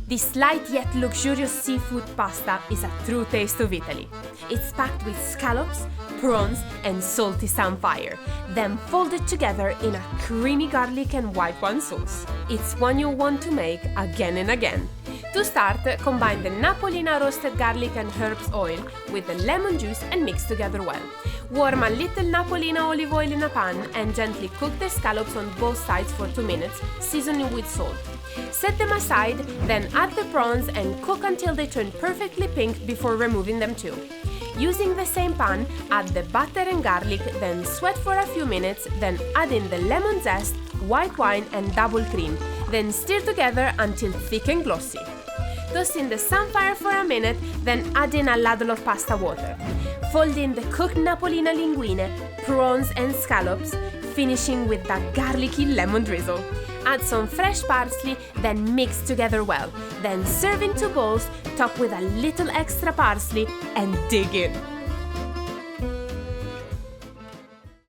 This light yet luxurious seafood pasta is a true taste of Italy. It's packed with scallops, prawns and salty samphire, then folded together in a creamy garlic and white wine sauce. It's one you want to make again and again. To start, combine the Napolina roasted garlic and herbs oil with the lemon juice and mix together well. Warm a little Napolina olive oil in a pan and gently cook the scallops on both sides for 2 minutes, seasoning with salt. Set them aside, then add the prawns and cook until they turn perfectly pink before removing them too. Using the same pan, add the butter and garlic, then sweat for a few minutes, then add in the lemon zest, white wine and double cream, then stir together until thick and glossy. Toss in the samphire for a minute, then add in a ladle of pasta water. Fold in the cooked Napolina linguine, prawns and scallops, finishing with that garlicky lemon drizzle. Add some fresh parsley, then mix together well. Then serve in 2 bowls, top with a little extra parsley and dig in.